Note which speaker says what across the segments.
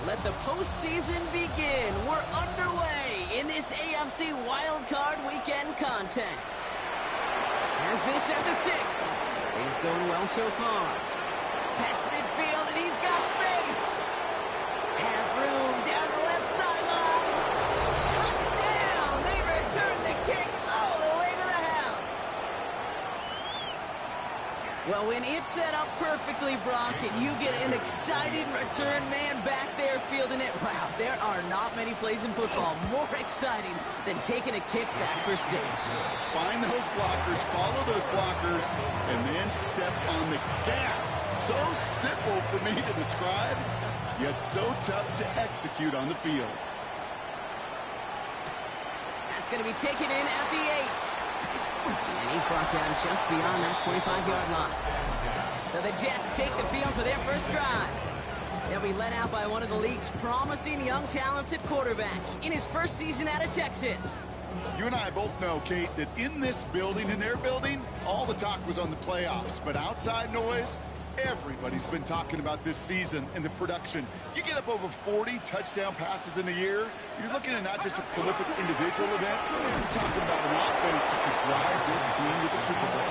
Speaker 1: Let the postseason begin. We're underway in this AFC Wildcard Weekend contest. Has this at the 6. He's going well so far. Past midfield, and he's got space. Has room down the left sideline. Touchdown! They return the kick all the way to the house. Well, when it's set up perfectly, Brock, and you get an exciting return man back there fielding it, wow, there are not many plays in football more exciting than taking a kick back for 6.
Speaker 2: Find those blockers, follow those blockers, and then step on the gas. So simple for me to describe, yet so tough to execute on the field.
Speaker 1: That's going to be taken in at the 8. And he's brought down just beyond that 25-yard line. So the Jets take the field for their first drive. They'll be led out by one of the league's promising young talents at quarterback in his first season out of Texas.
Speaker 2: You and I both know, Kate, that in this building, in their building, all the talk was on the playoffs. But outside noise, everybody's been talking about this season and the production. You get up over 40 touchdown passes in a year, you're looking at not just a prolific individual event, you're talking about an offense that could drive this team to the Super Bowl.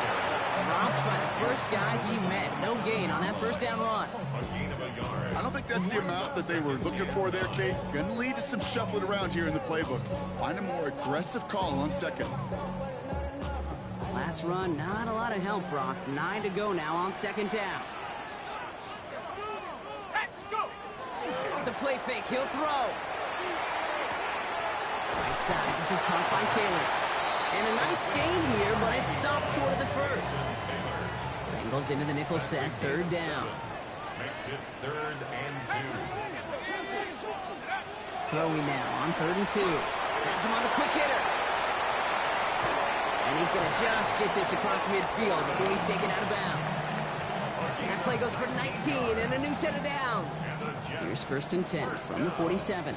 Speaker 1: Dropped by the first guy he met. No gain on that first down run.
Speaker 2: I don't think that's the amount that they were looking for there, Kate. Going to lead to some shuffling around here in the playbook. Find a more aggressive call on second.
Speaker 1: Last run, not a lot of help, Brock. 9 to go now on second down. The play fake, he'll throw. Right side, this is caught by Taylor. And a nice gain here, but it stopped short of the first. Bengals into the nickel set, third down.
Speaker 3: Makes it 3rd and 2.
Speaker 1: Throwing now on 3rd and 2. Has him on the quick hitter. And he's going to just get this across midfield before he's taken out of bounds. And that play goes for 19 and a new set of downs. Here's 1st and 10 from the 47.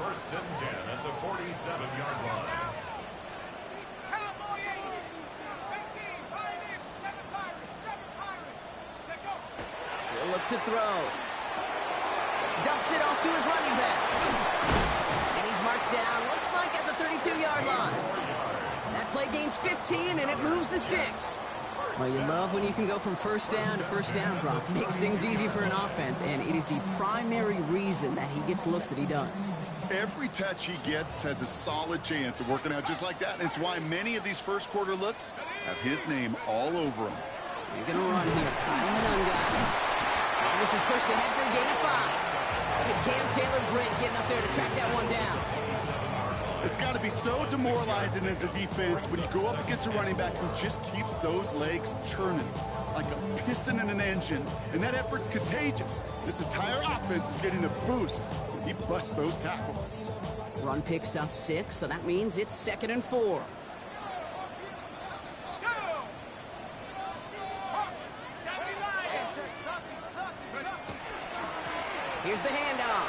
Speaker 3: 1st and 10 at the 47-yard line.
Speaker 1: He'll look to throw. Dumps it off to his running back. And he's marked down, looks like at the 32-yard line. That play gains 15, and it moves the sticks. Well, you love when you can go from first down to first down, Brock. Makes things easy for an offense, and it is the primary reason that he gets looks that he does.
Speaker 2: Every touch he gets has a solid chance of working out just like that, and it's why many of these first quarter looks have his name all over them.
Speaker 1: You're going to run here. I'm an guy. And this is pushed ahead for a gain of 5. And Cam Taylor-Britt getting up there to track that one down.
Speaker 2: It's got to be so demoralizing as a defense when you go up against a running back who just keeps those legs churning like a piston in an engine, and that effort's contagious. This entire offense is getting a boost when he busts those tackles.
Speaker 1: Run picks up 6, so that means it's 2nd and 4. Here's the handoff.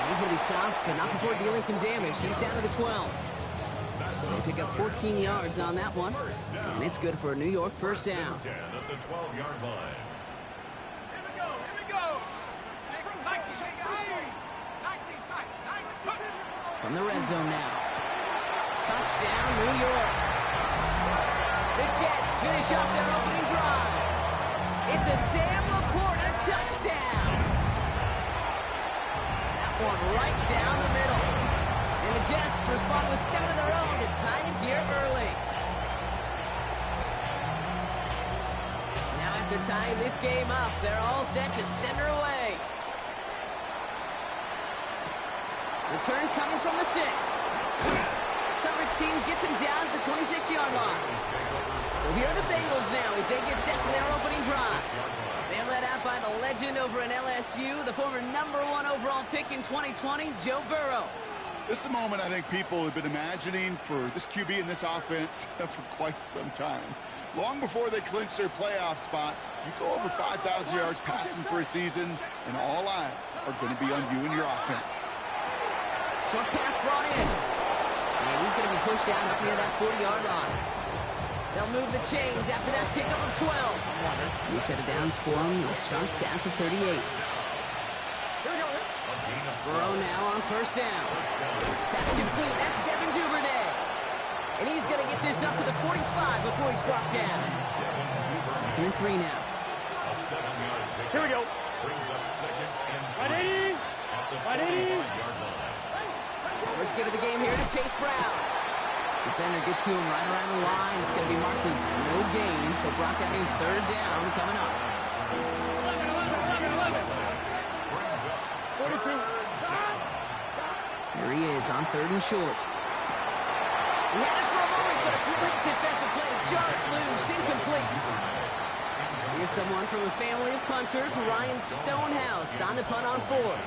Speaker 1: He's going to be stopped, but not before dealing some damage. He's down to the 12. They pick up 14 yards on that one, and it's good for a New York first down.
Speaker 3: 10 at the 12-yard line.
Speaker 4: Here we go.
Speaker 1: From the red zone now. Touchdown, New York. The Jets finish off their opening drive. It's a Sam LaPorta touchdown. That one right down the middle. And the Jets respond with 7 of their own to tie it here early. Now after tying this game up, they're all set to send her away. Return coming from the 6. Coverage team gets him down at the 26-yard line. So here are the Bengals now as they get set for their opening drive. They're led out by the legend over in LSU, the former #1 overall pick in 2020, Joe Burrow.
Speaker 2: This is a moment I think people have been imagining for this QB and this offense for quite some time. Long before they clinch their playoff spot, you go over 5,000 yards passing for a season, and all eyes are going to be on you and your offense.
Speaker 1: Short pass brought in. And he's going to be pushed down up near that 40-yard line. They'll move the chains after that pickup of 12. New set of downs for him. They'll start at the 38. Burrow now on first down. Pass complete. That's Devin Duvernay. And he's going to get this up to the 45 before he's brought down. 2nd and 3 now.
Speaker 3: A 7-yard pickup.
Speaker 4: Here we go.
Speaker 3: Brings up 2nd and 3
Speaker 4: Ready?
Speaker 3: at the
Speaker 4: Ready?
Speaker 3: 45-yard line.
Speaker 1: First give of the game here to Chase Brown. Defender gets to him right around the line. It's going to be marked as no gain. So, Brock, that means 3rd down coming up.
Speaker 4: 42.
Speaker 1: Here he is on 3rd and short. He had it for a moment, but a great defensive play to jar it loose, incomplete. Here's someone from a family of punters, Ryan Stonehouse, on the punt on 4th.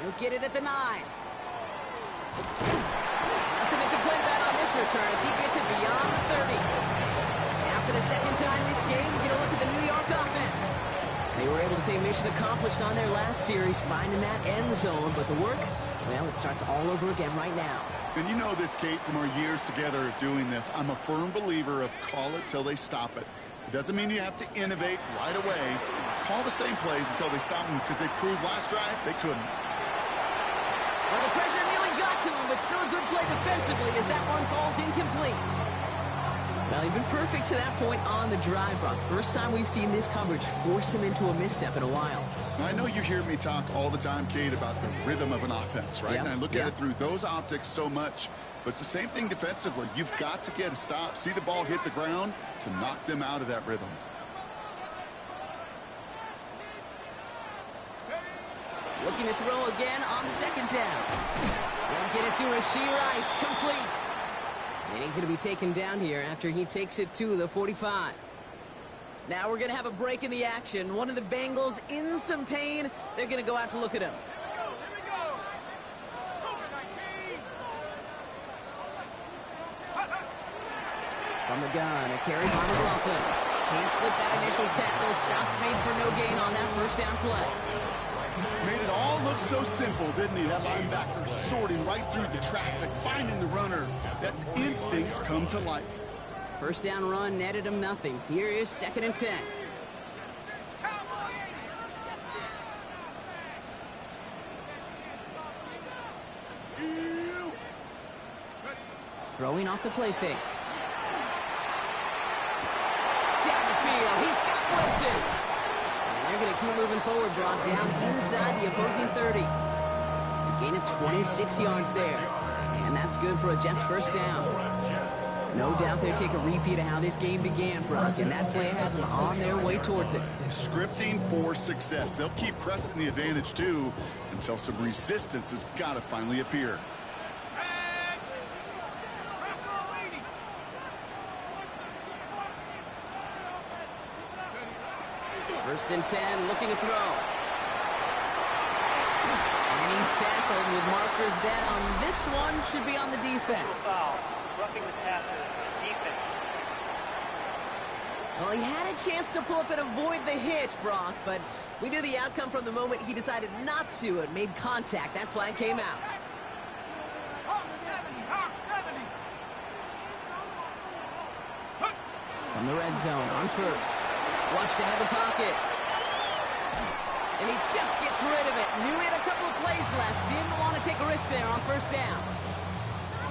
Speaker 1: He'll get it at the 9. Nothing to complain about on this return as he gets it beyond the 30. Now for the 2nd time this game, we get a look at the New York offense. They were able to say mission accomplished on their last series, finding that end zone. But the work, well, it starts all over again right now.
Speaker 2: And you know this, Kate, from our years together of doing this. I'm a firm believer of call it till they stop it. It doesn't mean you have to innovate right away. Call the same plays until they stop them, because they proved last drive they couldn't.
Speaker 1: Well, the pressure nearly got to him, but still a good play defensively as that one falls incomplete. Well, he's been perfect to that point on the drive, Brock. First time we've seen this coverage force him into a misstep in a while.
Speaker 2: I know you hear me talk all the time, Kate, about the rhythm of an offense, right?
Speaker 1: Yep.
Speaker 2: And I look at it through those optics so much. But it's the same thing defensively. You've got to get a stop, see the ball hit the ground to knock them out of that rhythm.
Speaker 1: Looking to throw again on 2nd down. They'll get it to Rashee Rice, complete. And he's going to be taken down here after he takes it to the 45. Now we're going to have a break in the action. One of the Bengals in some pain. They're going to go out to look at him. From the gun, a carry by McLaughlin. Can't slip that initial tackle. Stops made for no gain on that 1st down play.
Speaker 2: Made it all look so simple, didn't he? That linebacker sorting right through the traffic, finding the runner. That's instincts come to life.
Speaker 1: 1st down run netted him nothing. Here is 2nd and 10. Throwing off the play fake. Down the field. He's got Wilson. And they're going to keep moving forward, Brock, down inside the opposing 30. A gain of 26 yards there. And that's good for a Jets 1st down. No doubt they'll take a repeat of how this game began, Brock, and that play has them on their way towards it.
Speaker 2: Scripting for success. They'll keep pressing the advantage, too, until some resistance has got to finally appear.
Speaker 1: 1st and 10, looking to throw. And he's tackled with markers down. This one should be on the defense.
Speaker 4: Foul. Roughing the passer. Defense.
Speaker 1: Well, he had a chance to pull up and avoid the hit, Brock, but we knew the outcome from the moment he decided not to and made contact. That flag came out.
Speaker 4: Hawk 70. Hawk 70.
Speaker 1: From the red zone on 1st. Flushed ahead of the pocket. And he just gets rid of it. Knew he had a couple of plays left. Didn't want to take a risk there on 1st down.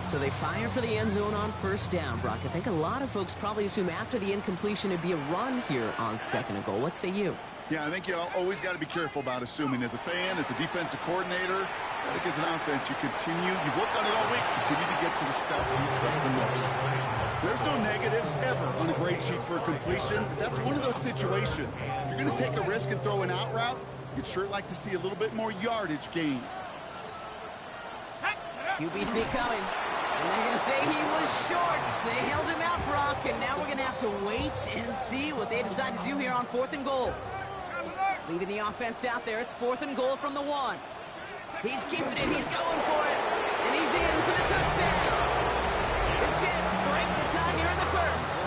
Speaker 1: So they fire for the end zone on 1st down, Brock. I think a lot of folks probably assume after the incompletion it'd be a run here on 2nd and goal. What say you?
Speaker 2: Yeah, I think you always got to be careful about assuming. As a fan, as a defensive coordinator, I think as an offense, you've worked on it all week, continue to get to the stuff you trust the most. There's no negatives ever on a grade sheet for a completion. That's one of those situations. If you're going to take a risk and throw an out route, you'd sure like to see a little bit more yardage gained.
Speaker 1: QB sneak coming. And they're going to say he was short. They held him out, Brock, and now we're going to have to wait and see what they decide to do here on 4th and goal. Leaving the offense out there. It's 4th and goal from the 1. He's keeping it. He's going for it. And he's in for the touchdown. The Jets break the tie here in the 1st.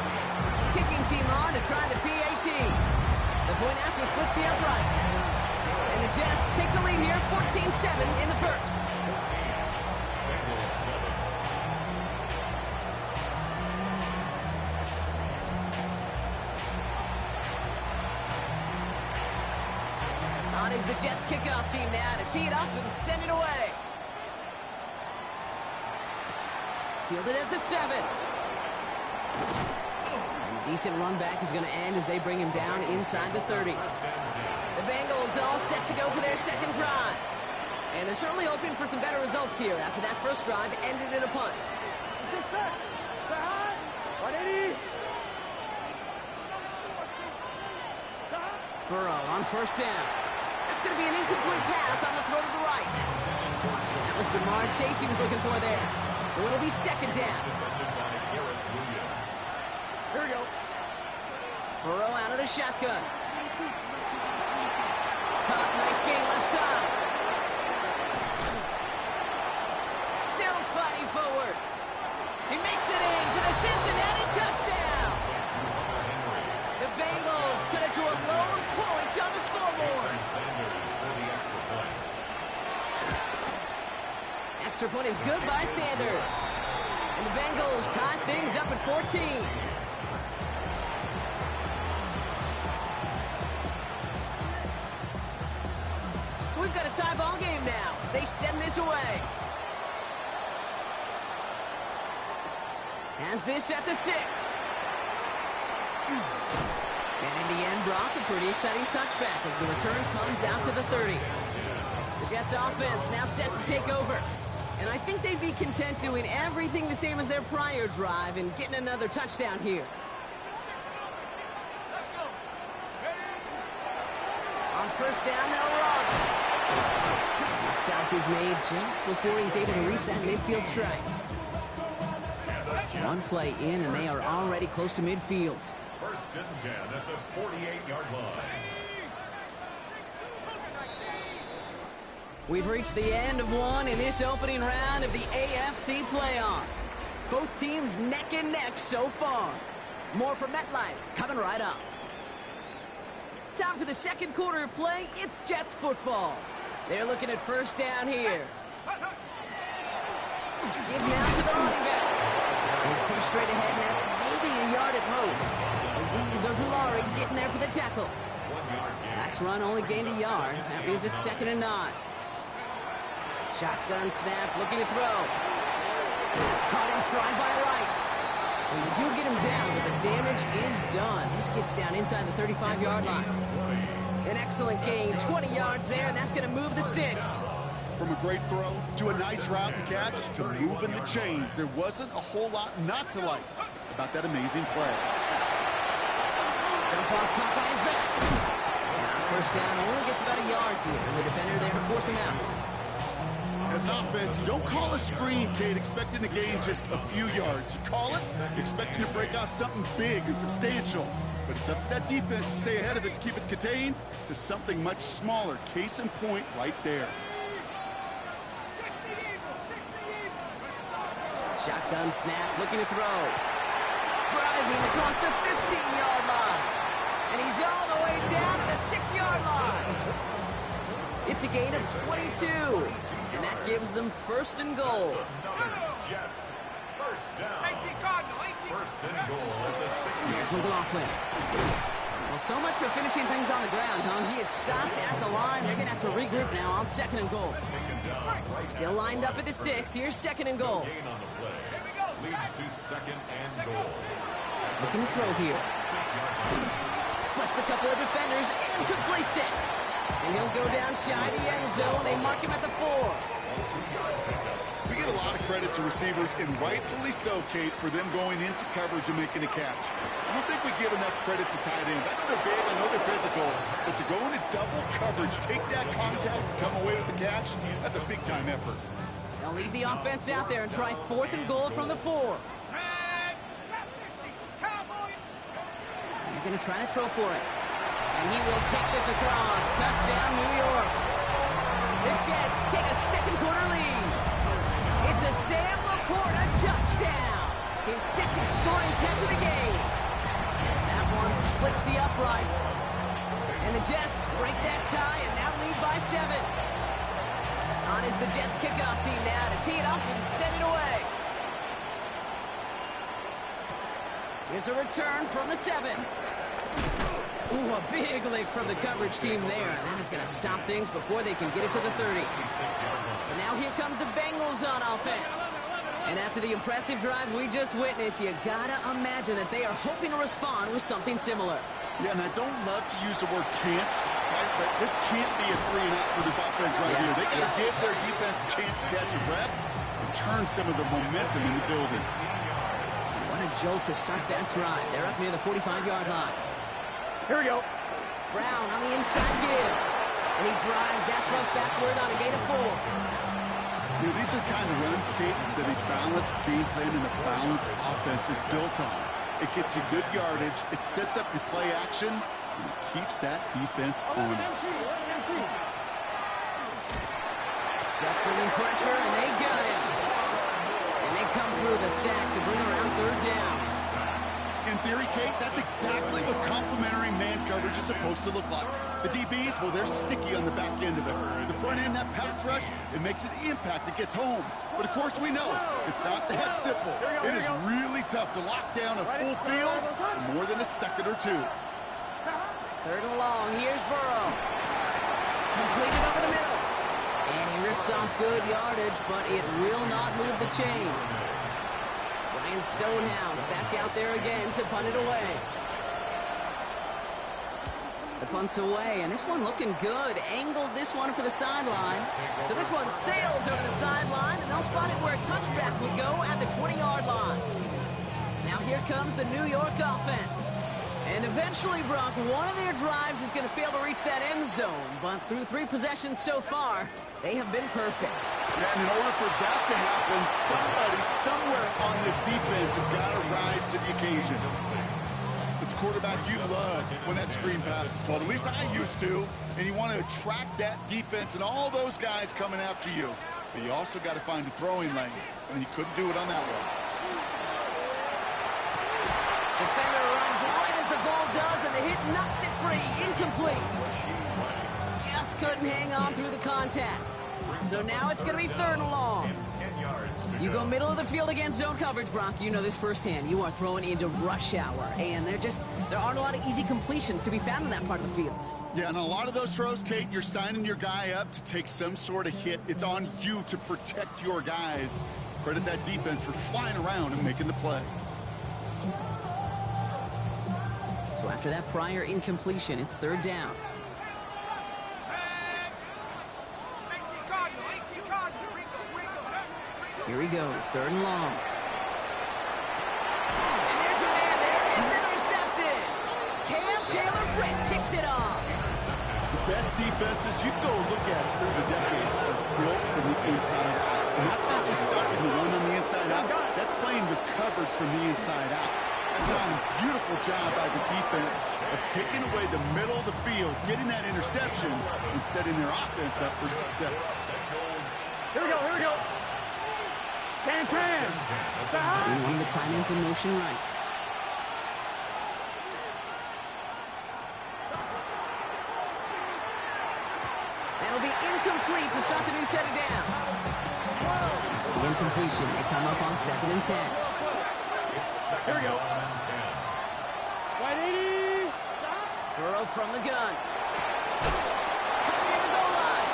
Speaker 1: Kicking team on to try the PAT. The point after splits the upright. And the Jets take the lead here, 14-7 in the 1st. is the Jets kickoff team now to tee it up and send it away. Fielded at the 7. And a decent run back is going to end as they bring him down inside the 30. The Bengals all set to go for their second drive. And they're certainly hoping for some better results here after that first drive ended in a punt. Burrow on first down. That's going to be an incomplete pass on the throw to the right. That was Jamar Chase he was looking for there. So it'll be second down.
Speaker 4: Here we go.
Speaker 1: Burrow out of the shotgun. Caught, nice gain left side. Still fighting forward. He makes it in for the Cincinnati touchdown. The Bengals cut it to a lone point on the scoreboard. Extra point is good by Sanders. And the Bengals tie things up at 14. So we've got a tie ball game now as they send this away. Has this at the 6. And in the end, Brock, a pretty exciting touchback as the return comes out to the 30. The Jets offense now set to take over. And I think they'd be content doing everything the same as their prior drive and getting another touchdown here. On first down, they'll run. The stop is made just before he's able to reach that midfield strike. One play in, and they are already close to midfield.
Speaker 3: First and 10 at the 48-yard line.
Speaker 1: We've reached the end of one in this opening round of the AFC playoffs. Both teams neck and neck so far. More from MetLife coming right up. Time for the second quarter of play. It's Jets football. They're looking at first down here. Give now to the running back. He's pushed straight ahead, and that's maybe a yard at most. Azeez Ojulari getting there for the tackle. Last run only gained a yard. That means it's 2nd and 9. Shotgun snap, looking to throw. It's caught in stride by Rice. And they do get him down, but the damage is done. This gets down inside the 35-yard line. An excellent gain, 20 yards there, and that's going to move the sticks.
Speaker 2: From a great throw to a nice route and catch to moving the chains, there wasn't a whole lot not to like about that amazing play.
Speaker 1: Jump off caught by his back. Now first down only gets about a yard here, and the defender there to force him out.
Speaker 2: As an offense, you don't call a screen, Kate, expecting to gain just a few yards. You call it expecting to break off something big and substantial. But it's up to that defense to stay ahead of it, to keep it contained to something much smaller. Case in point right there.
Speaker 1: Shotgun snap, looking to throw. Driving across the 15-yard line. And he's all the way down to the 6-yard line. It's a gain of 22. And that gives them first and goal.
Speaker 3: Jets. First down.
Speaker 4: 18 Cardinal, 18.
Speaker 3: First and goal at the 6.
Speaker 1: Here's McLaughlin. Well, so much for finishing things on the ground, huh? He is stopped at the line. They're going to have to regroup now on 2nd and goal. Still lined up at the 6. Here's 2nd and goal.
Speaker 3: Gain on the play. Leads to 2nd and goal.
Speaker 1: Looking to throw here.
Speaker 3: 6 yards.
Speaker 1: Splits a couple of defenders and completes it. And he'll go down shy the end zone. They mark him at the 4.
Speaker 2: We get a lot of credit to receivers, and rightfully so, Kate, for them going into coverage and making a catch. I don't think we give enough credit to tight ends. I know they're big, I know they're physical, but to go into double coverage, take that contact, and come away with the catch, that's a big-time effort.
Speaker 1: They'll leave the offense out there and try 4th and goal from the 4. They're going to try to throw for it. And he will take this across. Touchdown, New York. The Jets take a second quarter lead. It's a Sam Laporta touchdown. His second scoring catch of the game. That one splits the uprights. And the Jets break that tie and now lead by 7. On is the Jets kickoff team now to tee it up and send it away. Here's a return from the 7. Ooh, a big lick from the coverage team there. That is going to stop things before they can get it to the 30. So now here comes the Bengals on offense. And after the impressive drive we just witnessed, you gotta imagine that they are hoping to respond with something similar.
Speaker 2: Yeah, and I don't love to use the word can't, right? But this can't be a 3-and-out for this offense right here. They got to give their defense a chance to catch a breath and turn some of the momentum in the building.
Speaker 1: What a jolt to start that drive. They're up near the 45-yard line.
Speaker 4: Here we go.
Speaker 1: Brown on the inside give. And he drives that thrust backward on a gain of 4.
Speaker 2: You know, these are the kind of runs, Kate, that a balanced game plan and a balanced offense is built on. It gets you good yardage, it sets up your play action, and it keeps that defense honest.
Speaker 1: Jets bringing pressure, and they got him. And they come through the sack to bring around 3rd down.
Speaker 2: In theory, Kate, that's exactly what complementary man coverage is supposed to look like. The DBs, well, they're sticky on the back end of it. The front end, that pass rush, it makes an impact. It gets home. But, of course, we know it's not that simple. It is really tough to lock down a full field for more than a second or two.
Speaker 1: 3rd and long. Here's Burrow. Completed over the middle. And he rips off good yardage, but it will not move the chains. Ryan Stonehouse back out there again to punt it away. The punt's away, and this one looking good. Angled this one for the sideline. So this one sails over the sideline, and they'll spot it where a touchback would go at the 20-yard line. Now here comes the New York offense. And eventually, Brock, one of their drives is going to fail to reach that end zone. But through 3 possessions so far, they have been perfect.
Speaker 2: Yeah, and in order for that to happen, somebody somewhere on this defense has got to rise to the occasion. As a quarterback, you love when that screen pass is called. At least I used to. And you want to attract that defense and all those guys coming after you. But you also got to find a throwing lane. And he couldn't do it on that one.
Speaker 1: Defender runs right as the ball does, and the hit knocks it free. Incomplete. Just couldn't hang on through the contact. So now it's going to be 3rd and long. You go middle of the field against zone coverage, Brock. You know this firsthand. You are throwing into rush hour, and there aren't a lot of easy completions to be found in that part of the field.
Speaker 2: Yeah, and a lot of those throws, Kate, you're signing your guy up to take some sort of hit. It's on you to protect your guys. Credit that defense for flying around and making the play.
Speaker 1: So after that prior incompletion, it's 3rd down. Here he goes, 3rd and long. And there's a man there. It's intercepted. Cam Taylor-Britt picks it off.
Speaker 2: The best defenses, you go look at it through the decades, are built from the inside out. And that's not just stopping the run on the inside out. That's playing your coverage from the inside out. That's a beautiful job by the defense of taking away the middle of the field, getting that interception, and setting their offense up for success.
Speaker 4: Here we go, here we go. Can.
Speaker 1: One of the tight ends in motion right. That'll be incomplete to start the new set of downs. After the incompletion, they come up on 2nd and 10.
Speaker 4: Here we go. 180.
Speaker 1: Burrow from the gun. Coming near the goal line.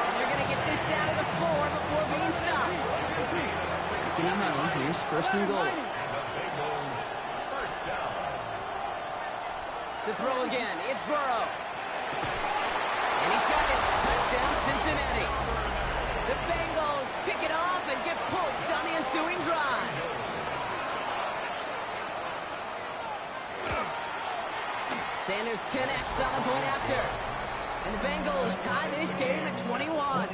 Speaker 1: And they're going to get this down to the 4 before being stopped. Skinny huddle. Here's 1st and goal. To throw again. It's Burrow. And he's got his touchdown, Cincinnati. The Bengals pick it off and get points on the ensuing drive. Sanders connects on the point after. And the Bengals tie this game at 21.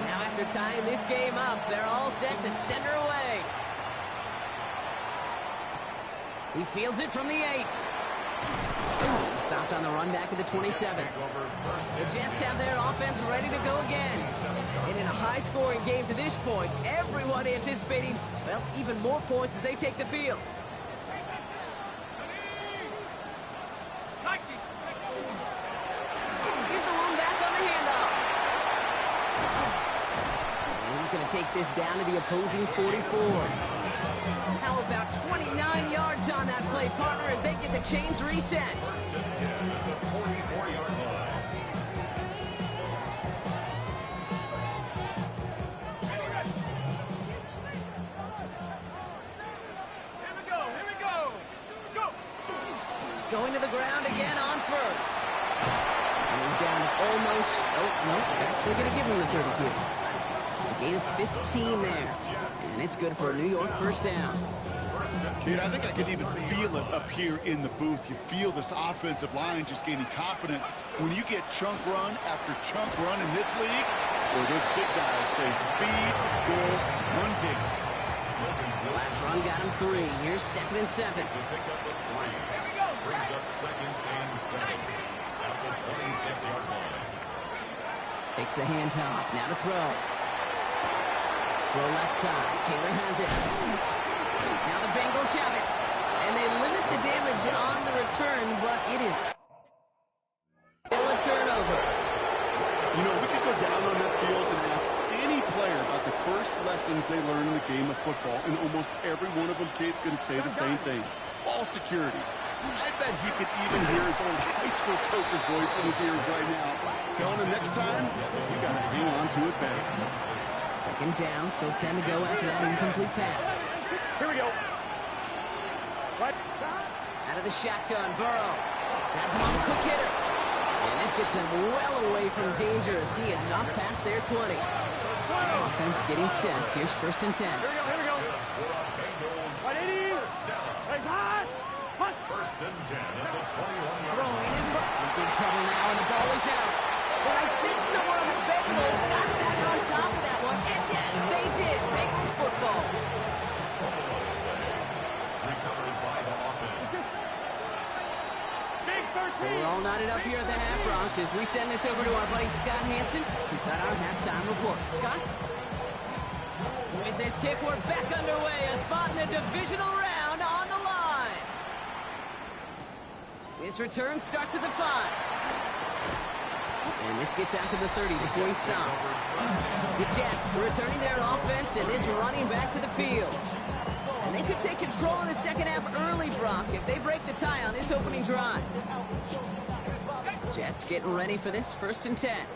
Speaker 1: Now after tying this game up, they're all set to send her away. He fields it from the 8. He stopped on the run back at the 27. The Jets have their offense ready to go again. And in a high-scoring game to this point, everyone anticipating, well, even more points as they take the field. Here's the one back on the handoff. And he's going to take this down to the opposing 44. How about 29 yards on that play, partner, as they get the chains reset?
Speaker 3: First and 10 at the 44-yard line.
Speaker 1: Going to the ground again on first. And he's down to almost, oh, no, actually going to give him the 30 here. A gain of 15 there. And it's good for a New York first down.
Speaker 2: Kid, I think I can even feel it up here in the booth. You feel this offensive line just gaining confidence. When you get chunk run after chunk run in this league, where those big guys say, feed the run game.
Speaker 1: Last run got him 3. Here's 2nd and 7.
Speaker 3: Brings up 2nd and 7 at the 26-yard line.
Speaker 1: Takes the handoff. Now to throw. Throw left side. Taylor has it. Now the Bengals have it. And they limit the damage on the return, but it is still a turnover.
Speaker 2: You know, we could go down on that field and ask any player about the first lessons they learn in the game of football, and almost every one of them, kid's going to say the same thing. Ball security. I bet he could even hear his old high school coach's voice in his ears right now, telling him next time, you got to hang on to it better.
Speaker 1: 2nd down, still 10 to go after that incomplete pass.
Speaker 4: Here we go. Right.
Speaker 1: Out of the shotgun, Burrow. Has him on the quick hitter. And this gets him well away from danger as he is not past their 20. Offense getting set. Here's 1st and 10.
Speaker 4: Here we go. 180. Nice hot. Punt.
Speaker 3: First and 10 at the 21-yard
Speaker 1: Throwing
Speaker 3: line.
Speaker 1: is in big trouble now, and the ball is out. But I think someone on the Bengals got back on top of that one. And yes, they did. Bengals football.
Speaker 3: Recovered by the offense.
Speaker 4: Big 13.
Speaker 1: So we're all knotted up here at the half, Bronx, as we send this over to our buddy Scott Hansen, who's got our halftime report. Scott? With this kick, we're back underway. A spot in the divisional round on the line. This return starts at the 5. And this gets out to the 30 before he stops. The Jets returning their offense, and this running back to the field. And they could take control in the second half early, Brock, if they break the tie on this opening drive. Jets getting ready for this 1st and 10.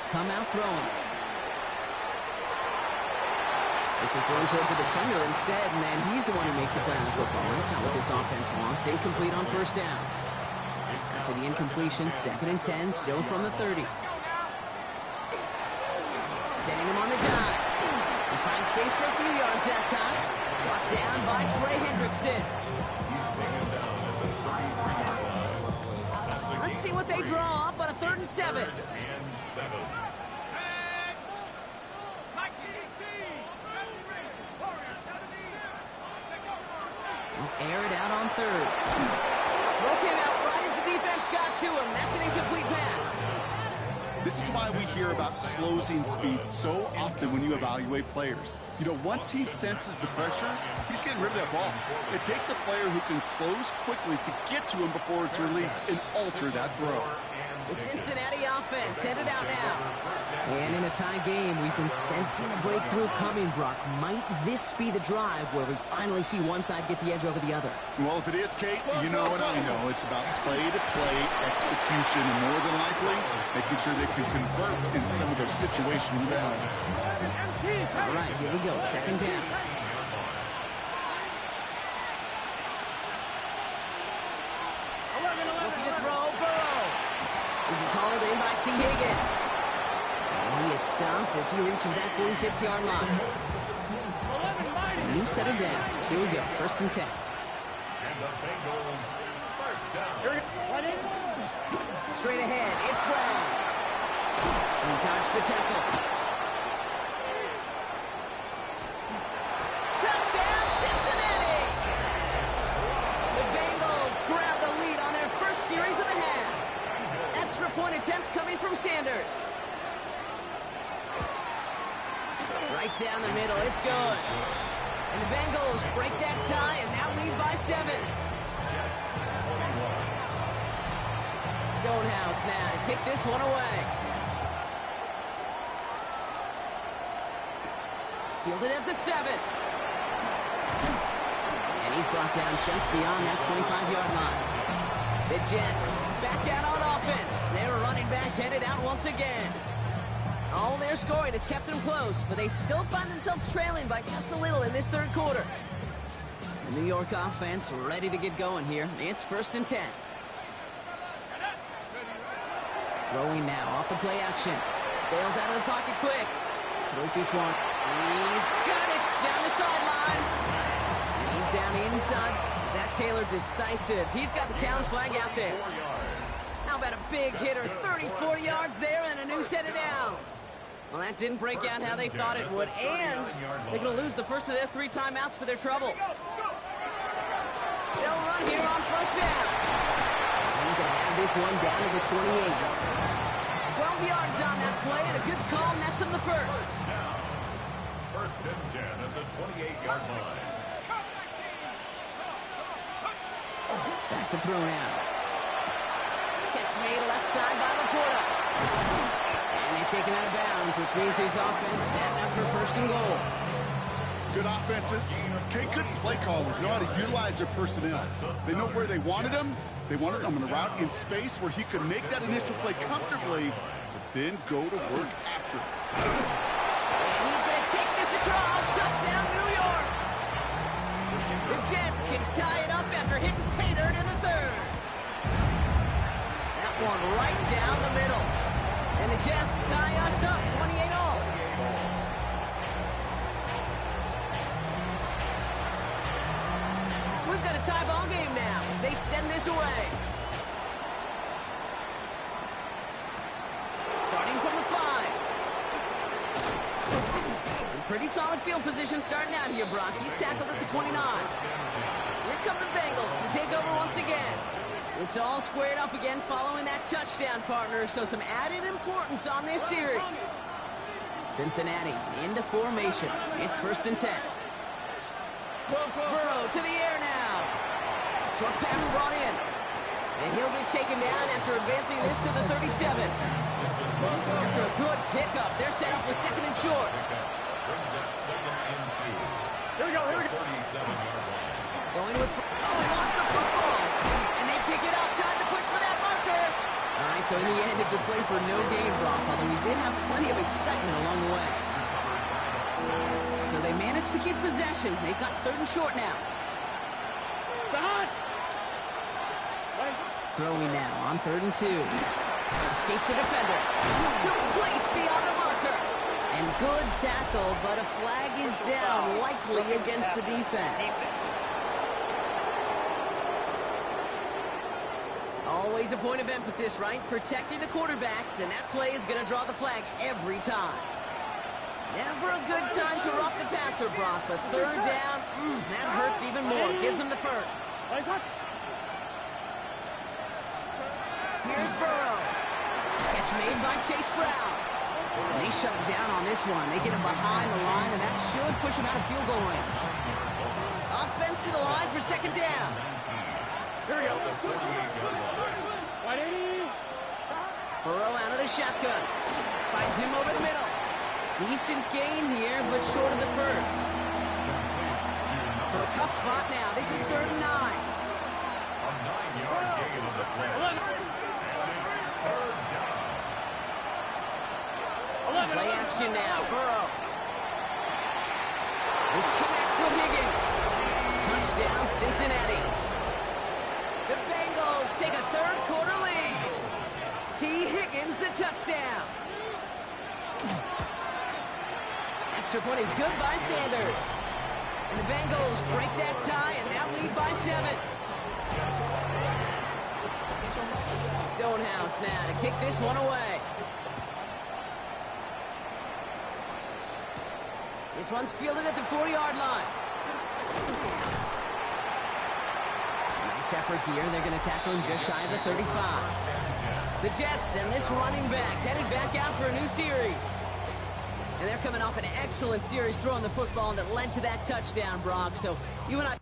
Speaker 1: Come out throwing. This is thrown towards the defender instead, and then he's the one who makes a play on the football. That's not what this offense wants. Incomplete on 1st down. After the incompletion, 2nd and 10, still from the 30. Sending him on the dive. He finds space for a few yards that time. Brought down by Trey Hendrickson.
Speaker 3: He's taken down at the 33-yard line.
Speaker 1: Let's see what they draw up on a 3rd and 7.
Speaker 3: 3rd and 7.
Speaker 1: Air it out on 3rd. Throw came out right as the defense got to him. That's an incomplete pass.
Speaker 2: This is why we hear about closing speed so often when you evaluate players. You know, once he senses the pressure, he's getting rid of that ball. It takes a player who can close quickly to get to him before it's released and alter that throw.
Speaker 1: The Cincinnati offense headed out now. And in a tie game, we've been sensing a breakthrough coming, Brock. Might this be the drive where we finally see one side get the edge over the other?
Speaker 2: Well, if it is, Kate, you know what I know. It's about play-to-play execution, and more than likely, making sure they can convert in some of those situational downs.
Speaker 1: All right, here we go. 2nd down. Looking to throw, Burrow. This is hauled in by T. Higgins. And he is stopped as he reaches that 46-yard line. So a new set of downs. Here we go. 1st and 10.
Speaker 3: And the Bengals first down.
Speaker 1: Straight ahead, it's Brown. And he dodged the tackle. Touchdown, Cincinnati! The Bengals grab the lead on their first series of the half. Extra point attempt coming from Sanders. Right down the middle. It's good. And the Bengals break that tie and now lead by 7.
Speaker 3: Jets 21.
Speaker 1: Stonehouse now to kick this one away. Fielded at the 7. And he's brought down just beyond that 25-yard line. The Jets back out on offense. They're running back headed out once again. All their scoring has kept them close, but they still find themselves trailing by just a little in this third quarter. The New York offense ready to get going here. It's 1st and 10. Throwing now off the play action. Bails out of the pocket quick. Throws this one. He's got it down the sideline. And he's down inside. Zach Taylor decisive. He's got the challenge flag out there. How about a big hitter? 34 yards there and a new set of downs. Well, that didn't break out how they thought it would. And they're going to lose the first of their 3 timeouts for their trouble. They'll run here on 1st down. He's going to have this one down to the 28. 12 yards on that play and a good call, and that's on the first.
Speaker 3: Now, 1st and 10 at the 28-yard line.
Speaker 1: Back to throw now. Catch made left side by Laporta. And they take him out of bounds, which means his offense setting up for 1st and goal.
Speaker 2: Good offenses. Okay, good play callers know how to utilize their personnel. They know where they wanted him. They wanted him on a route in space where he could make that initial play comfortably, but then go to work after.
Speaker 1: And he's going to take this across. Touchdown, New York. The Jets can tie it up after hitting Tater in the 3rd. That one right down the middle. And the Jets tie us up 28-all. So we've got a tie ball game now as they send this away. Starting from the 5. Pretty solid field position starting out here, Brock. He's tackled at the 29. Here come the Bengals to take over once again. It's all squared up again following that touchdown, partner, so some added importance on this series. Cincinnati into formation. It's 1st and 10. Burrow to the air now. Short pass brought in. And he'll get taken down after advancing this to the 37. After a good pickup, they're set up with 2nd and short.
Speaker 3: Brings up 2nd and 2.
Speaker 4: Here we go, here we go.
Speaker 3: 37-yard line.
Speaker 1: Going with... Oh, he lost the football. And they pick it up. Time to push for that marker. All right, so in the end, it's a play for no gain, Brock, although we did have plenty of excitement along the way. So they managed to keep possession. They've got 3rd and short now.
Speaker 4: Behind.
Speaker 1: Throwing now on 3rd and 2. Escapes the defender. Complete beyond the marker. And good tackle, but a flag is down, likely against the defense. Always a point of emphasis, right? Protecting the quarterbacks, and that play is going to draw the flag every time. Never a good time to rough the passer, Brock, but 3rd down, that hurts even more. Gives him the 1st. Here's Burrow. Catch made by Chase Brown. And they shut him down on this one. They get him behind the line, and that should push him out of field goal range. Offense to the line for 2nd down.
Speaker 4: Here we go.
Speaker 3: 48-yard line.
Speaker 4: 180.
Speaker 1: Burrow out of the shotgun. Finds him over the middle. Decent gain here, but short of the 1st. So a tough spot now. This is 3rd and 9.
Speaker 3: A 9-yard gain on the play. And it's 3rd down.
Speaker 1: Play action now. Burrow. This connects with Higgins. Touchdown, Cincinnati. The Bengals take a 3rd quarter lead. T. Higgins, the touchdown. Extra point is good by Sanders. And the Bengals break that tie and now lead by 7. Stonehouse now to kick this one away. This one's fielded at the 40-yard line. Nice effort here. They're going to tackle him just shy of the 35. The Jets and this running back headed back out for a new series. And they're coming off an excellent series throwing the football that led to that touchdown, Brock. So you and I...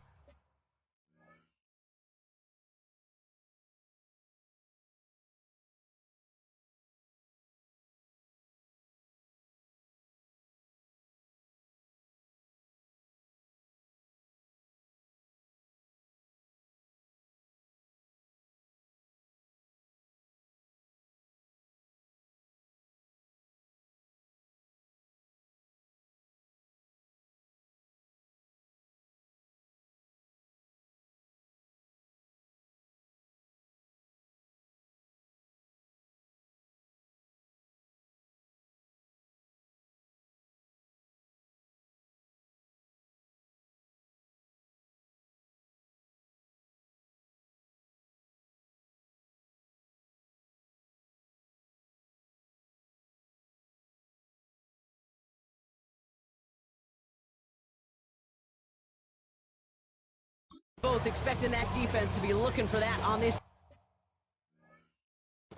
Speaker 1: Both expecting that defense to be looking for that on this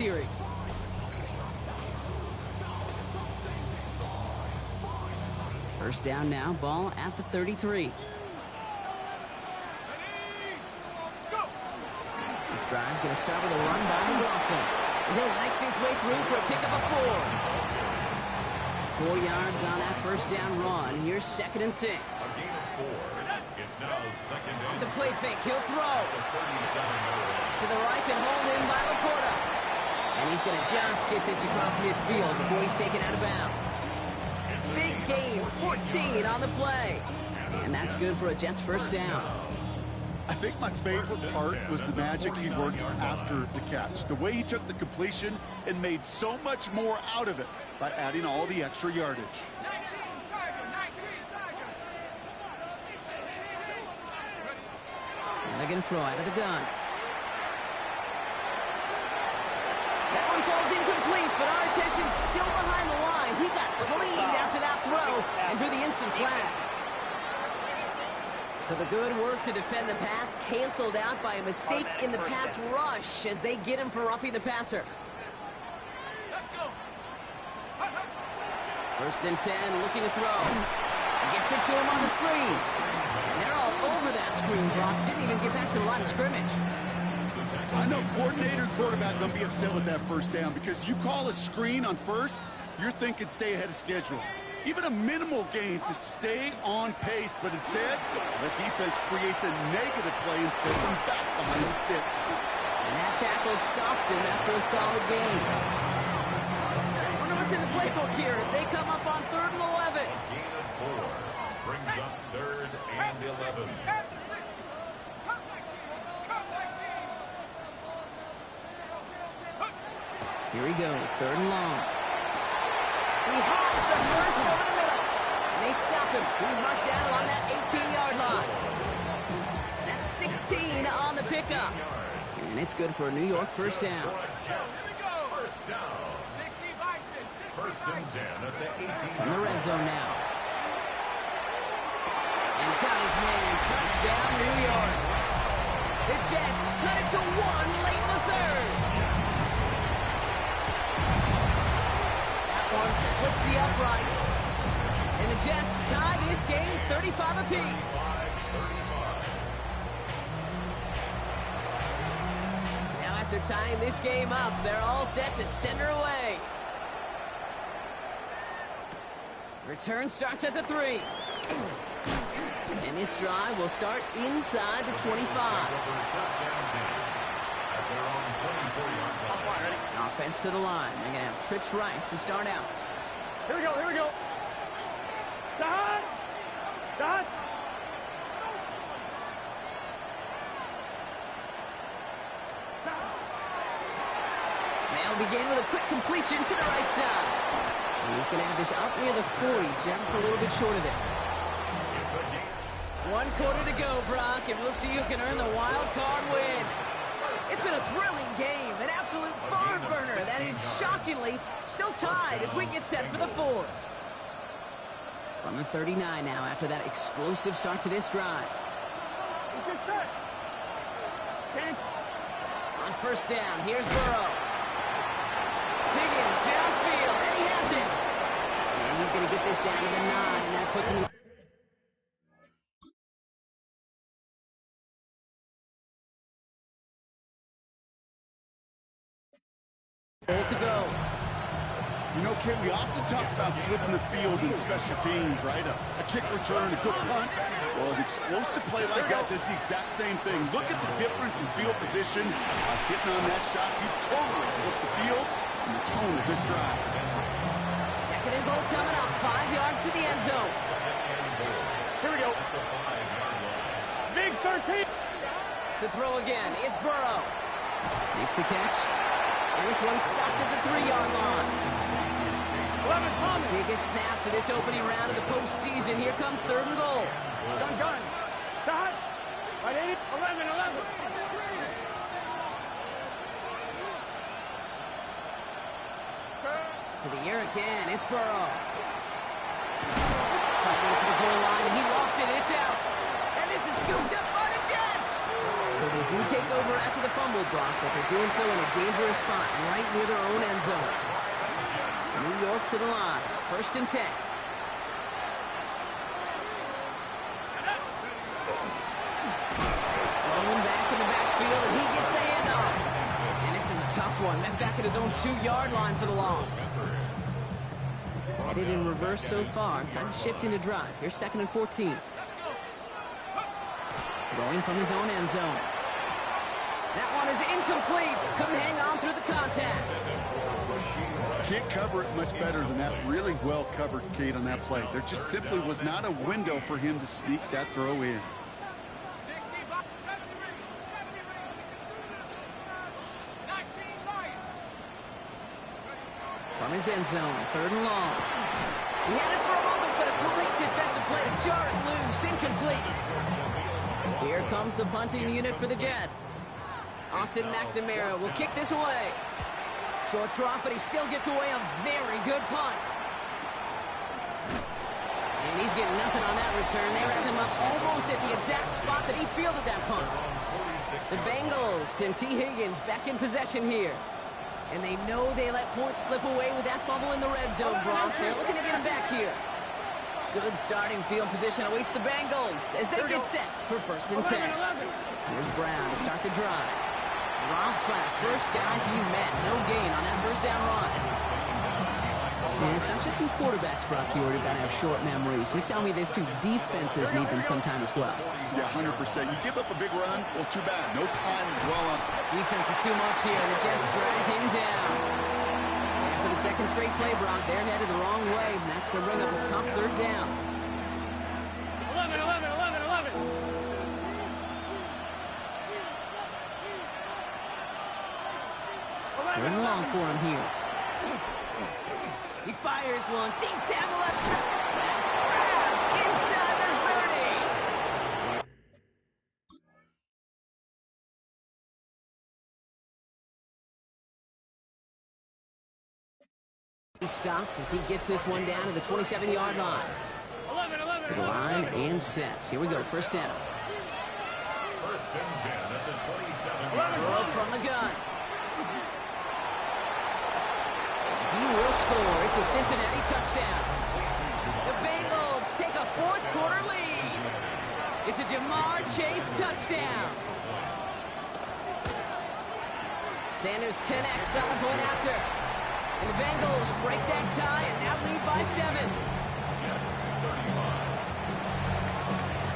Speaker 1: series. First down now, ball at the 33. This drive's going to start with a run by McLaughlin. And he'll knife his way through for a pickup of 4. 4 yards on that first down run. Here's 2nd and 6.
Speaker 3: A gain of 4. It's now 2nd and
Speaker 1: The play fake, he'll throw. To the right and hold in by Laporta. And he's going to just get this across midfield before he's taken out of bounds. Big gain, 14 on the play. And that's good for a Jets first down.
Speaker 2: I think my favorite part was the magic he worked after the catch. The way he took the completion and made so much more out of it by adding all the extra yardage.
Speaker 1: They're going to throw out of the gun. That one falls incomplete, but our attention's still behind the line. He got cleaned after that throw and drew the instant flag. So the good work to defend the pass canceled out by a mistake in the pass rush as they get him for roughing the passer. First and 10, looking to throw. Gets it to him on the screen. And they're all over that screen, Brock. Didn't even get back to the line of scrimmage.
Speaker 2: I know coordinator and quarterback going to be upset with that first down because you call a screen on first, you're thinking stay ahead of schedule. Even a minimal gain to stay on pace, but instead, the defense creates a negative play and sends him back behind the sticks.
Speaker 1: And that tackle stops him after a solid gain. I wonder what's in the playbook here as they come up on 3rd and 11.
Speaker 3: gain of 4. Brings up 3rd and 11.
Speaker 1: Here he goes, 3rd and long. He has the first over the middle. And they stop him. He's marked down along that 18-yard line. That's 16 on the pickup. And it's good for a New York first down.
Speaker 3: First down. First and 10 at the 18.
Speaker 1: From the red zone now. And got his man. Touchdown, New York. The Jets cut it to 1 late in the 3rd. One splits the uprights. And the Jets tie this game 35 apiece. Now after tying this game up, they're all set to send her away. Return starts at the 3. And this drive will start inside the 25. Offense to the line. They're going to have trips right to start out.
Speaker 4: Here we go, here we go. Stop! Stop!
Speaker 1: They'll begin with a quick completion to the right side. And he's going to have this out near the 40, just a little bit short of it. 1 quarter to go, Brock, and we'll see who can earn the wild card win. It's been a thrilling game, an absolute barn burner that is shockingly still tied as we get set for the 4th. From the 39 now after that explosive start to this drive. On first down, here's Burrow. Higgins downfield, and he has it. And he's going to get get this down to the 9, and that puts him in. Goal to go.
Speaker 2: You know, Ken, we often talk about flipping the field in special teams, right? A kick return, a good punt. Well, an explosive play like that does the exact same thing. Look at the difference in field position. Hitting on that shot, you've totally flipped the field and the tone of this drive.
Speaker 1: Second and goal coming up, 5 yards to the end zone.
Speaker 4: Here we go. Big 13.
Speaker 1: To throw again, it's Burrow. Makes the catch. And this one stopped at the 3-yard line.
Speaker 4: 11 Thomas.
Speaker 1: Biggest snaps of this opening round of the postseason. Here comes third and goal.
Speaker 4: Gun. Dot. Right 8. 11.
Speaker 1: To the air again, it's Burrow. Fighting to the goal line, and he lost it. It's out. And this is scooped up by the Jets. So they do take over after the fumble block, but they're doing so in a dangerous spot right near their own end zone. New York to the line. 1st and 10. Thrown back in the backfield, and he gets the handoff. And this is a tough one. Met back at his own 2-yard line for the loss. Headed in reverse so far. Time to shift into drive. Here's 2nd and 14. Throwing from his own end zone. That one is incomplete. Couldn't hang on through the contact.
Speaker 2: Can't cover it much better than that. Really well covered, Kate, on that play. There just simply was not a window for him to sneak that throw in.
Speaker 1: From his end zone, 3rd and long. He had it for a moment, but a great defensive play to jar it loose. Incomplete. Here comes the punting unit for the Jets. Austin McNamara will kick this away. Short drop, but he still gets away a very good punt. And he's getting nothing on that return. They wrap him up almost at the exact spot that he fielded that punt. The Bengals and T. Higgins back in possession here. And they know they let points slip away with that fumble in the red zone, Brock. They're looking to get him back here. Good starting field position awaits the Bengals as they get set for 1st and 10. Here's Brown to start the drive. Dropped by the first guy he met. No gain on that 1st down run. And it's not just some quarterbacks, Brock, you already got to have short memories. You tell me these two defenses need them sometime as well.
Speaker 2: Yeah, 100%. You give up a big run, well, too bad. No time to dwell on.
Speaker 1: Defense is too much here. The Jets drag him down. For the 2nd straight play, Brock, they're headed the wrong way, and that's going to bring up a tough 3rd down.
Speaker 4: 11.
Speaker 1: 3rd and long for him here. He fires one deep down the left side. That's grabbed inside the 30. He stopped as he gets this one down to the 27-yard line.
Speaker 4: 11.
Speaker 1: To the line and set. Here we go, 1st down.
Speaker 3: 1st and 10 at the 27.
Speaker 1: Burrow from the gun. He will score. It's a Cincinnati touchdown. The Bengals take a 4th quarter lead. It's a Jamar Chase touchdown. Sanders connects on the point after. And the Bengals break that tie and now lead by 7.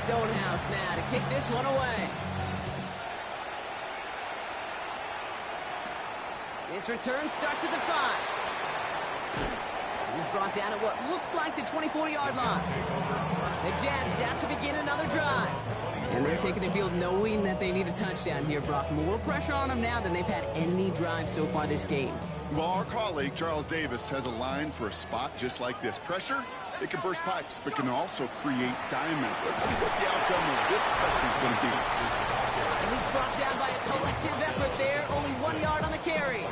Speaker 1: Stonehouse now to kick this one away. This return starts at the 5. He's brought down at what looks like the 24-yard line. The Jets out to begin another drive. And they're taking the field knowing that they need a touchdown here, Brock. More pressure on them now than they've had any drive so far this game.
Speaker 2: Well, our colleague, Charles Davis, has a line for a spot just like this. Pressure, it can burst pipes, but can also create diamonds. Let's see what the outcome of this pressure is going to be.
Speaker 1: And he's brought down by a collective effort there. Only 1 yard on the carry.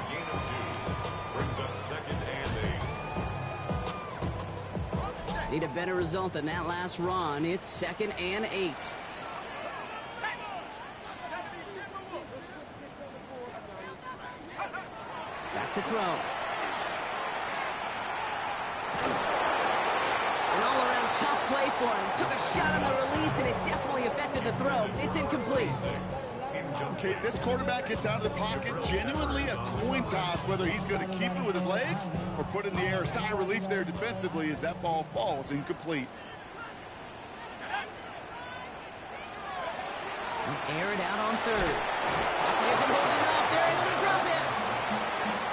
Speaker 3: Brings up 2nd and 8.
Speaker 1: Need a better result than that last run. It's 2nd and 8. Back to throw. play for him. He took a shot on the release, and it definitely affected the throw. It's incomplete.
Speaker 2: Okay, this quarterback gets out of the pocket, genuinely a coin toss, whether he's going to keep it with his legs or put it in the air. Sigh of relief there defensively as that ball falls incomplete.
Speaker 1: Air it out on third. He isn't holding up. They're able to drop it.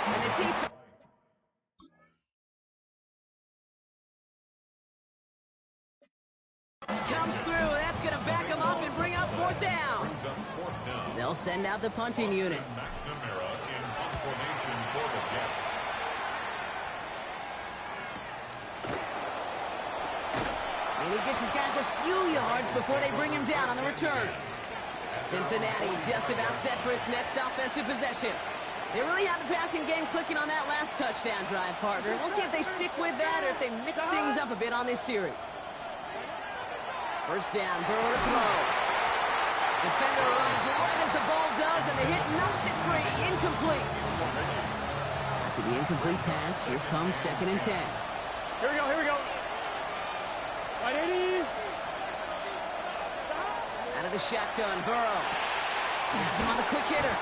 Speaker 1: And the defense comes through. That's going to back him up and bring up fourth down. They'll send out the punting unit.
Speaker 3: McNamara in punt formation for the Jets.
Speaker 1: And he gets his guys a few yards before they bring him down on the return. Cincinnati just about set for its next offensive possession. They really have the passing game clicking on that last touchdown drive, partner. We'll see if they stick with that or if they mix things up a bit on this series. First down, Burrow to throw. Defender runs right as the ball does, and the hit knocks it free. Incomplete. After the incomplete pass, here comes 2nd and 10.
Speaker 4: Here we go, here we go. 180.
Speaker 1: Out of the shotgun, Burrow. Gets him on the quick hitter.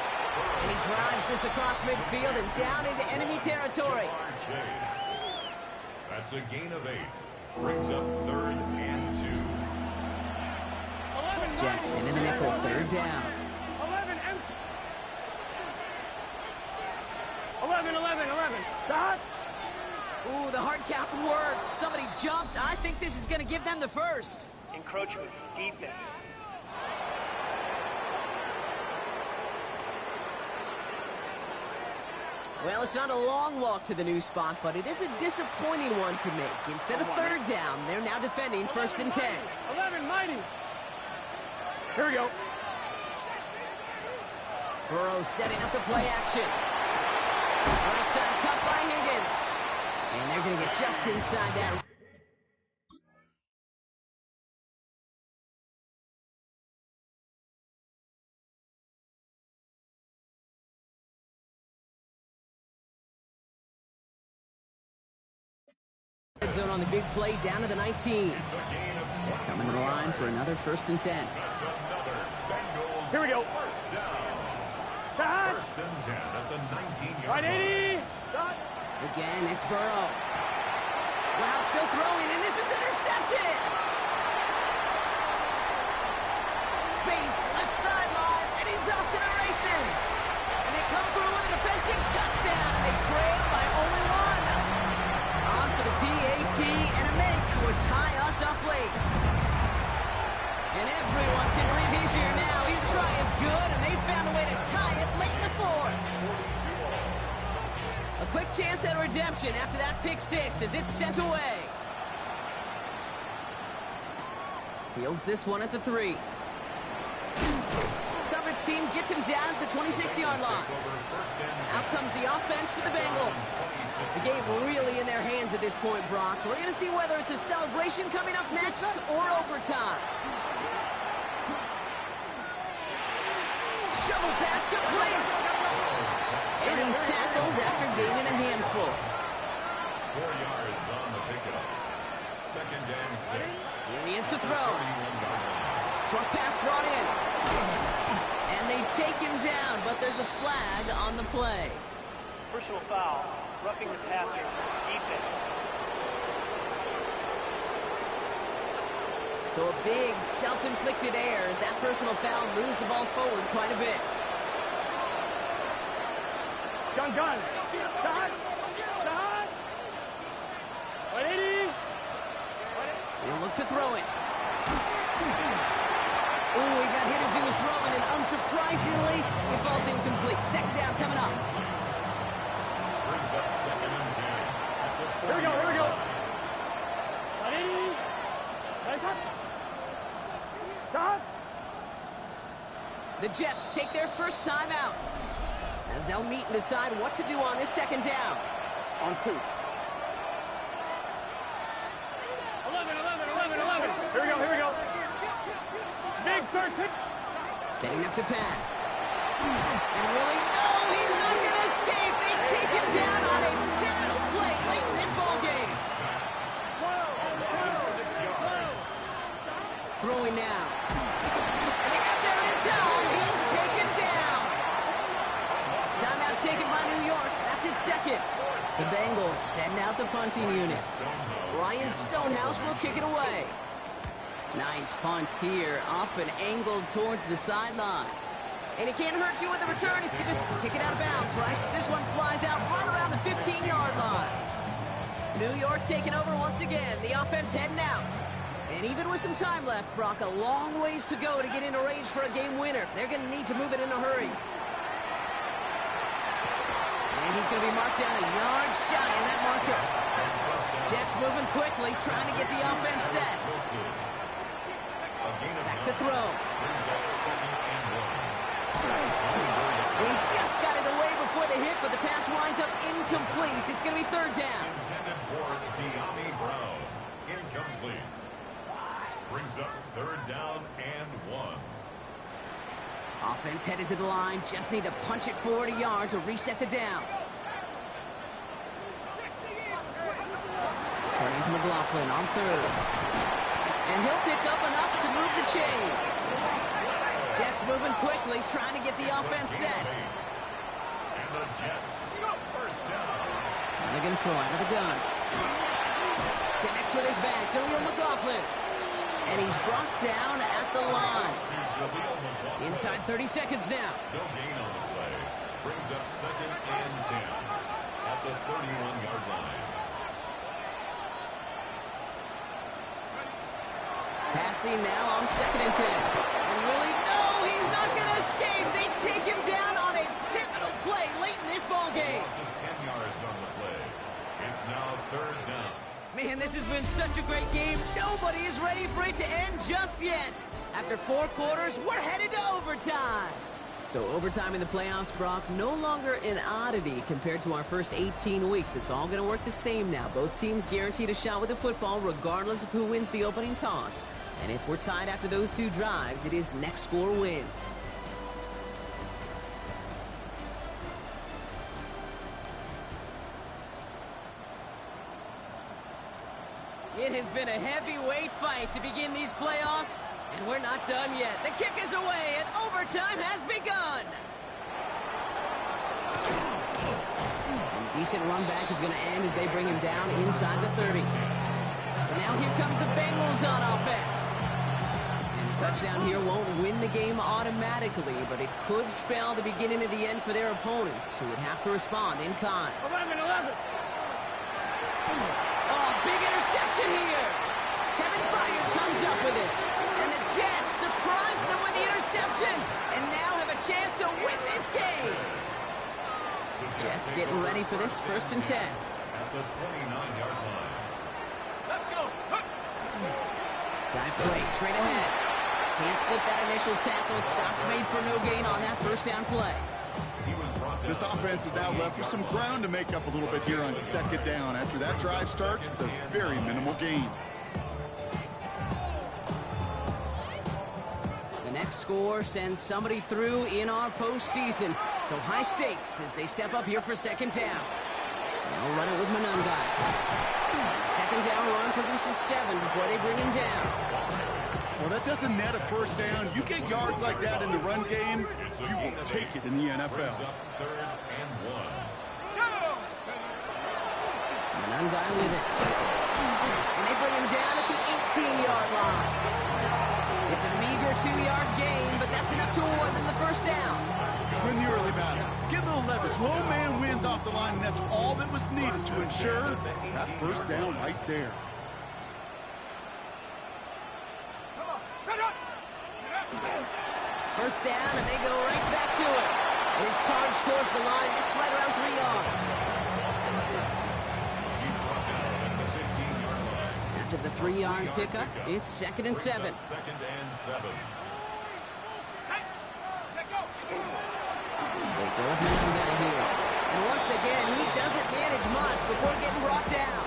Speaker 1: And he drives this across midfield and down into enemy territory.
Speaker 3: That's a gain of 8. Brings up 3rd and 2.
Speaker 1: Jets into the nickel, 3rd down.
Speaker 4: 11. Dot.
Speaker 1: Ooh, the hard count worked. Somebody jumped. I think this is going to give them the first.
Speaker 5: Encroachment, defense.
Speaker 1: Well, it's not a long walk to the new spot, but it is a disappointing one to make. Instead of 3rd down, they're now defending 1st and 10.
Speaker 4: 11, mighty. Here we go.
Speaker 1: Burrow setting up the play action. Right side cut by Higgins. And they're going to get just inside that. Red zone on the big play down to the 19. Coming to the line for another 1st and 10.
Speaker 4: Here we go.
Speaker 3: First down.
Speaker 4: Dot.
Speaker 3: 1st and 10 at the 19-yard
Speaker 4: 180. Dot.
Speaker 1: Again, it's Burrow. Wow, still throwing, and this is intercepted. Space, left sideline, and he's off to the races. And they come through with a defensive touchdown, and they trail by only 1. On for the PAT and a make would tie us up late. And everyone can breathe easier now. His try is good, and they found a way to tie it late in the 4th. A quick chance at redemption after that pick 6 as it's sent away. Fields this one at the 3. Coverage team gets him down at the 26-yard line. Out comes the offense for the Bengals. The game really in their hands at this point, Brock. We're going to see whether it's a celebration coming up next or overtime. Shovel pass complete. And he's tackled after gaining a handful.
Speaker 3: 4 yards on the pickup. 2nd and 6.
Speaker 1: Here he is to throw. Short pass brought in. And they take him down, but there's a flag on the play.
Speaker 5: Personal foul. Roughing the passer. Defense.
Speaker 1: So a big self-inflicted error as that personal foul moves the ball forward quite a bit.
Speaker 4: Gun. Dot. 180.
Speaker 1: He'll look to throw it. Ooh, he got hit as he was throwing, and unsurprisingly, it falls incomplete. 2nd down coming up.
Speaker 3: Brings up 2nd and 10.
Speaker 4: Here we go. 180. Nice one. Dot.
Speaker 1: The Jets take their first time out as they'll meet and decide what to do on this 2nd down.
Speaker 4: On 2. 11. Here we go. Big 13.
Speaker 1: Setting up to pass. And really, no, he's not going to escape. They take him down on a pivotal play late in this ball game.
Speaker 3: 6 yards.
Speaker 1: throwing now. And they got there in time. He's taken down. Timeout taken by New York. That's its second. The Bengals sending out the punting unit. Ryan Stonehouse will kick it away. Nice punt here, up and angled towards the sideline. And it can't hurt you with the return if you just kick it out of bounds, right? So this one flies out right around the 15-yard line. New York taking over once again. The offense heading out. And even with some time left, Brock, a long ways to go to get into range for a game winner. They're going to need to move it in a hurry. And he's going to be marked down a yard shy in that marker. Jets moving quickly, trying to get the offense set. Back to throw. He just got it away before the hit, but the pass winds up incomplete. It's going to be third down.
Speaker 3: Intended for De'Ami Brown. Incomplete. Brings up third down and 1.
Speaker 1: Offense headed to the line. Just need to punch it 40 yards or reset the downs. Turning to McLaughlin on third. And he'll pick up enough to move the chains. Jets moving quickly, trying to get the offense set.
Speaker 3: And the Jets first down.
Speaker 1: Milligan throw out of the gun. Connects with his back. Jaleel McLaughlin. And he's brought down at the line. Inside 30 seconds now.
Speaker 3: No gain on the play. Brings up second and 10 at the 31-yard line.
Speaker 1: Passing now on second and 10. And Willie, no, he's not going to escape. They take him down on a pivotal play late in this ball game.
Speaker 3: Loss of 10 yards on the play. It's now third down.
Speaker 1: Man, this has been such a great game. Nobody is ready for it to end just yet. After 4 quarters, we're headed to overtime. So overtime in the playoffs, Brock, no longer an oddity compared to our first 18 weeks. It's all going to work the same now. Both teams guaranteed a shot with the football regardless of who wins the opening toss. And if we're tied after those 2 drives, it is next score wins. It has been a heavyweight fight to begin these playoffs, and we're not done yet. The kick is away, and overtime has begun. And decent run back is going to end as they bring him down inside the 30. So now here comes the Bengals on offense. And a touchdown here won't win the game automatically, but it could spell the beginning of the end for their opponents, who would have to respond in kind.
Speaker 4: 11.
Speaker 1: Oh, big interception here. Kevin Byard comes up with it. And the Jets surprise them with the interception and now have a chance to win this game. Jets getting ready for this first and 10.
Speaker 3: At the 29-yard line.
Speaker 5: Let's go.
Speaker 1: Dive play straight ahead. Can't slip that initial tackle. Stops made for no gain on that first down play.
Speaker 2: This offense is now left with some ground to make up a little bit here on second down after that drive starts with a very minimal gain.
Speaker 1: The next score sends somebody through in our postseason. So high stakes as they step up here for second down. They'll run it with Manungai. Second down run produces 7 before they bring him down.
Speaker 2: Well, that doesn't net a first down. You get yards like that in the run game, you will take it in the NFL.
Speaker 3: Third and 1.
Speaker 1: Manungai with it. And they bring him down at the 18-yard line. It's a meager 2-yard gain, but that's enough to award them the first down.
Speaker 2: Win the early battle. Get a little leverage. Low man wins off the line, and that's all that was needed to ensure that first down right there.
Speaker 1: First down, and they go right back to it. It is charged towards the line. It's right around 3 yards.
Speaker 3: He's brought down at the 15-yard line.
Speaker 1: After the 3-yard pickup, it's second and 7.
Speaker 3: Second and 7.
Speaker 1: They go with Manungai here. And once again, he doesn't manage much before getting brought down.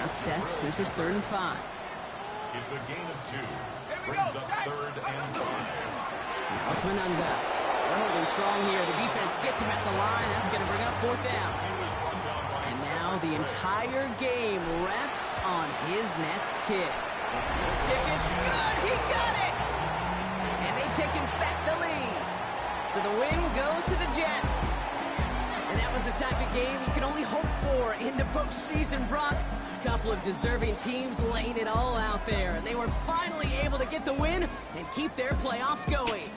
Speaker 1: That's set. This is 3rd and 5.
Speaker 3: It's a gain of 2. Brings up 3rd and 5.
Speaker 1: Now it's Manungai. They're holding strong here. The defense gets him at the line. That's going to bring up 4th down. And now the entire game rests on his next kick. Kick is good. He got it. And they've taken back the lead. So the win goes to the Jets. And that was the type of game you can only hope for in the postseason, Brock. A couple of deserving teams laying it all out there. And they were finally able to get the win and keep their playoffs going.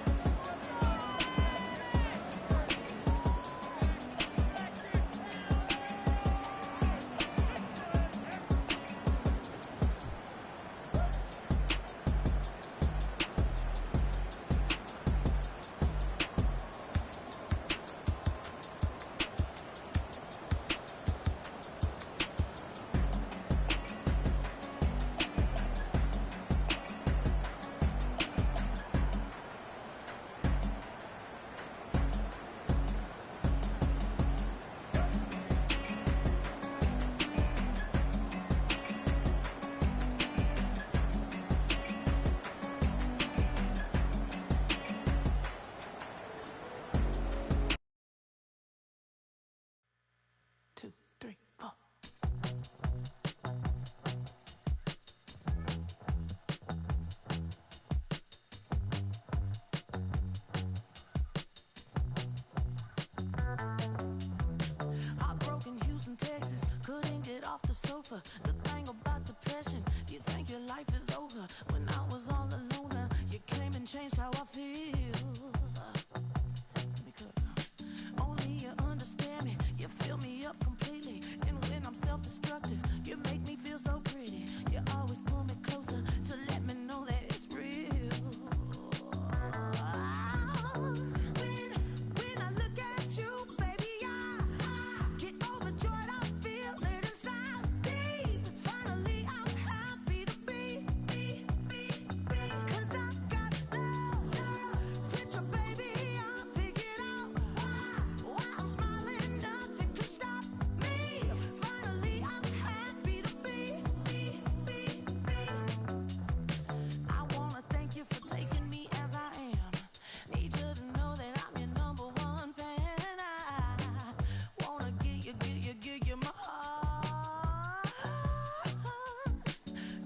Speaker 6: Texas, couldn't get off the sofa. The thing about depression, you think your life is over. When I was all alone, now you came and changed how I feel. Let me cook. Only you understand me, you fill me up completely. And when I'm self-destructive, you make me feel so pretty. You always pull me closer to let me know that it's real. When I look at you, baby, I get overjoyed. I feel it inside deep. Finally, I'm happy to be. 'Cause I got love with your baby. I figured out why I'm smiling. Nothing can stop me. Finally, I'm happy to be. I wanna thank you for taking me as I am. Need you to know that I'm your number one fan. I wanna give you my heart.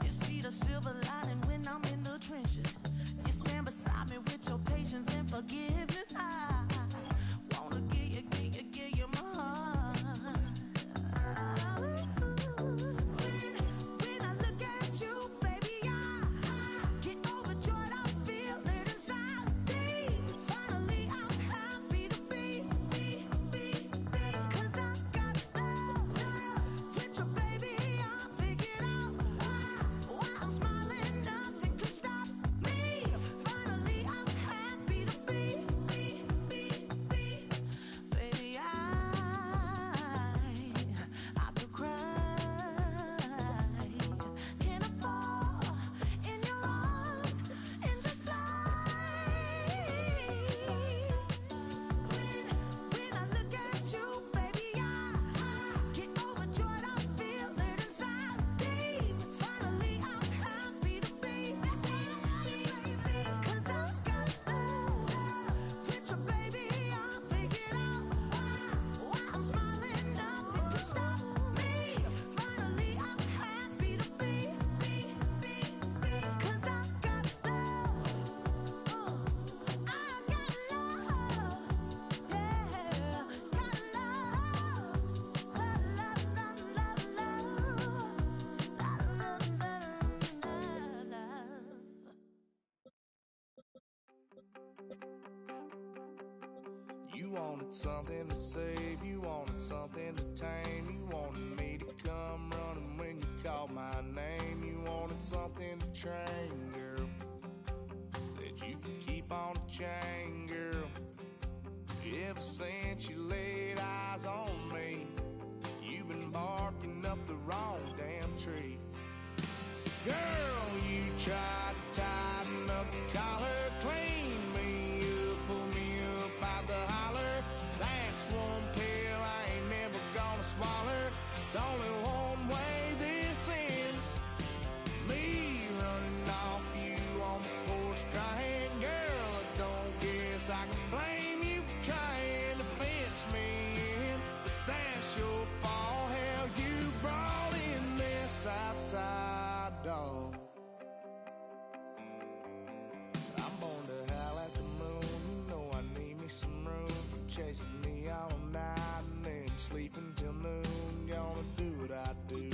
Speaker 6: You see the silver lining when I'm in the trenches. You stand beside me with your patience and forgiveness. I wanna give you my heart. When I look at you, baby, I get overjoyed. I feel it inside deep. Finally, I'm happy to be. 'Cause I got love with your baby. I figured out why I'm smiling. Nothing can stop me. Finally, I'm happy to be. Baby, I could cry. Can I fall in your arms and just fly? When I look at you, baby, I get overjoyed. I feel it inside deep. Finally, I'm happy to be. 'Cause I got love with your baby. I figured out why I'm smiling. Nothing can stop me. Finally, I'm happy to be. 'Cause I got love. I got love. Yeah, got love.
Speaker 7: You wanted something to save, you wanted something to tame. You wanted me to come running when you called my name. You wanted something to train, girl, that you could keep on the chain, girl. Ever since you laid eyes on me, you've been barking up the wrong damn tree. Girl, you tried to tighten up the collar, clean me up, pull me up out the holler. That's one pill I ain't never gonna swallow. It's only one way this ends. Me running off you on the porch crying. Girl, I don't guess I can blame you for trying to fence me in. But that's your fault. Hell, you brought in this outside dog. sleep until noon, gonna do what I do.